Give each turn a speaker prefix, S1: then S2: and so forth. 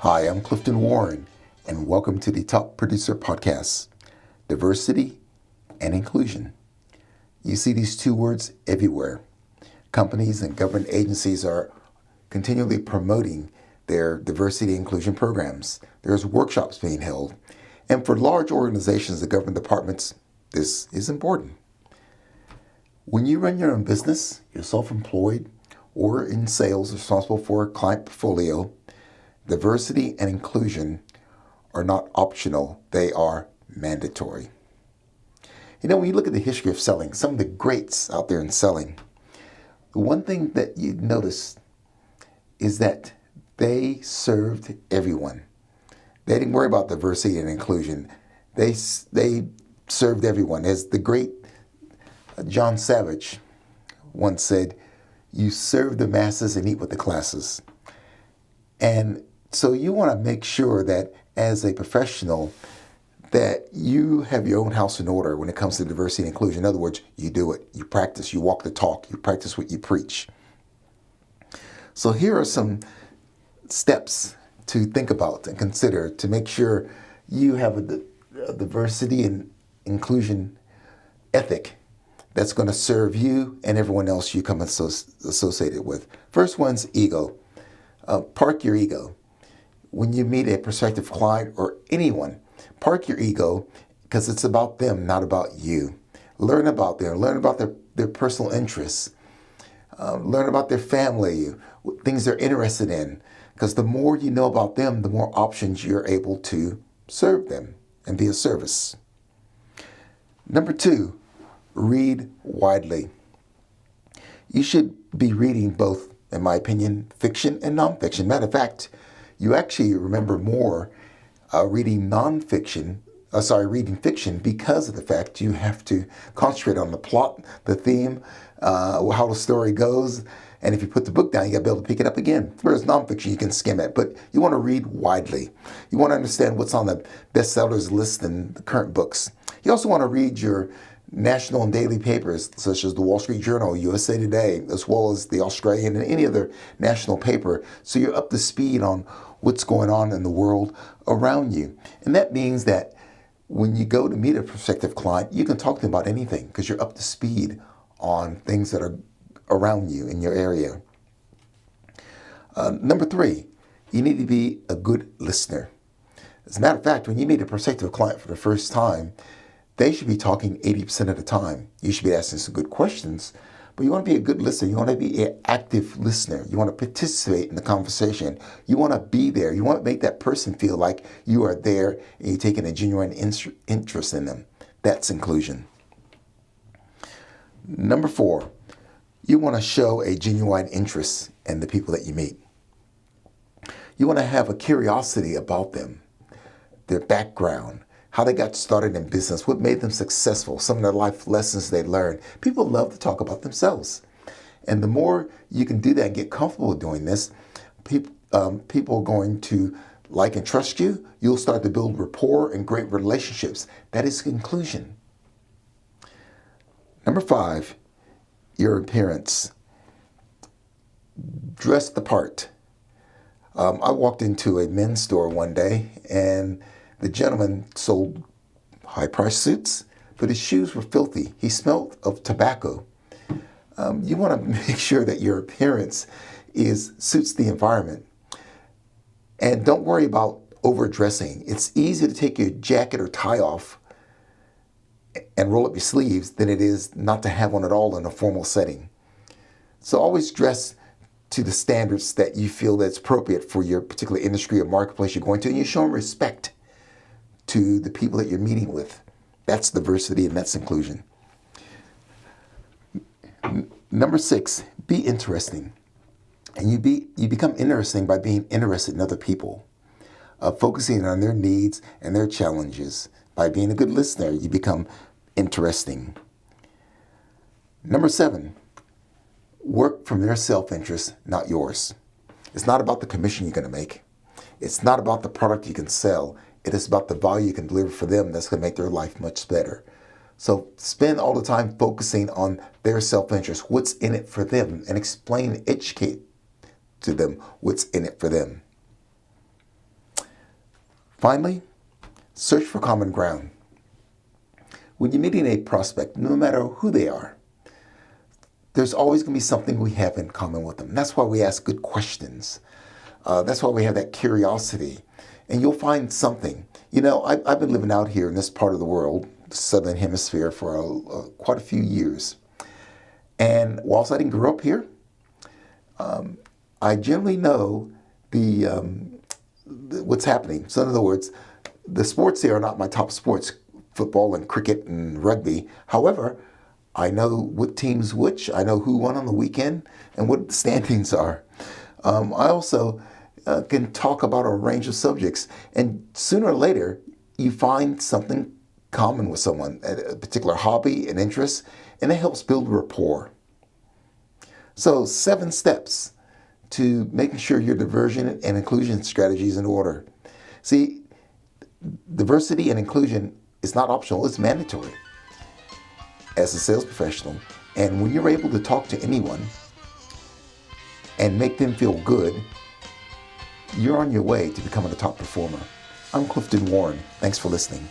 S1: Hi, I'm Clifton Warren, and welcome to the Top Producer Podcast, Diversity and Inclusion. You see these two words everywhere. Companies and government agencies are continually promoting their diversity and inclusion programs. There's workshops being held. And for large organizations, the government departments, this is important. When you run your own business, you're self-employed, or in sales responsible for a client portfolio, diversity and inclusion are not optional, they are mandatory. When you look at the history of selling, some of the greats out there in selling, the one thing that you notice is that they served everyone. They didn't worry about diversity and inclusion. They served everyone. As the great John Savage once said, "You serve the masses and eat with the classes." And so you want to make sure that as a professional that you have your own house in order when it comes to diversity and inclusion. In other words, you do it, you practice, you walk the talk, you practice what you preach. So here are some steps to think about and consider to make sure you have a diversity and inclusion ethic that's going to serve you and everyone else you come associated with. First one's ego. Park your ego. When you meet a prospective client or anyone, park your ego because it's about them, not about you. Learn about them. Learn about their personal interests. Learn about their family, things they're interested in. Because the more you know about them, the more options you're able to serve them and be of service. Number 2, read widely. You should be reading both, in my opinion, fiction and nonfiction. Matter of fact, you actually remember more reading fiction because of the fact you have to concentrate on the plot, the theme, how the story goes. And if you put the book down, you got to be able to pick it up again. Whereas nonfiction, you can skim it, but you want to read widely. You want to understand what's on the bestsellers list and the current books. You also want to read your national and daily papers, such as the Wall Street Journal, USA Today, as well as the Australian and any other national paper, so you're up to speed on what's going on in the world around you. And that means that when you go to meet a prospective client, you can talk to them about anything because you're up to speed on things that are around you in your area. Number 3, you need to be a good listener. As a matter of fact, when you meet a prospective client for the first time, they should be talking 80% of the time. You should be asking some good questions, but you want to be a good listener. You want to be an active listener. You want to participate in the conversation. You want to be there. You want to make that person feel like you are there and you're taking a genuine interest in them. That's inclusion. Number 4, you want to show a genuine interest in the people that you meet. You want to have a curiosity about them, their background, how they got started in business, what made them successful, some of their life lessons they learned. People love to talk about themselves. And the more you can do that and get comfortable doing this, people are going to like and trust you. You'll start to build rapport and great relationships. That is inclusion. Number 5, your appearance. Dress the part. I walked into a men's store one day and the gentleman sold high-priced suits, but his shoes were filthy. He smelled of tobacco. You want to make sure that your appearance suits the environment. And don't worry about overdressing. It's easier to take your jacket or tie off and roll up your sleeves than it is not to have one at all in a formal setting. So always dress to the standards that you feel that's appropriate for your particular industry or marketplace you're going to, and you show them respect to the people that you're meeting with. That's diversity and that's inclusion. Number 6, be interesting. And you become interesting by being interested in other people, focusing on their needs and their challenges. By being a good listener, you become interesting. Number 7, work from their self-interest, not yours. It's not about the commission you're going to make. It's not about the product you can sell. It is about the value you can deliver for them that's going to make their life much better. So spend all the time focusing on their self-interest, what's in it for them, and explain, educate to them what's in it for them. Finally, search for common ground. When you're meeting a prospect, no matter who they are, there's always going to be something we have in common with them. That's why we ask good questions. That's why we have that curiosity. And you'll find something. You know, I've been living out here in this part of the world, the Southern Hemisphere, for quite a few years. And whilst I didn't grow up here, I generally know what's happening. So in other words, the sports here are not my top sports, football and cricket and rugby. However, I know what teams which, I know who won on the weekend and what the standings are. I also can talk about a range of subjects, and sooner or later you find something common with someone, a particular hobby, an interest, and it helps build rapport. So 7 steps to making sure your diversion and inclusion strategy is in order. See, diversity and inclusion is not optional, it's mandatory as a sales professional. And when you're able to talk to anyone and make them feel good, you're on your way to becoming a top performer. I'm Clifton Warren. Thanks for listening.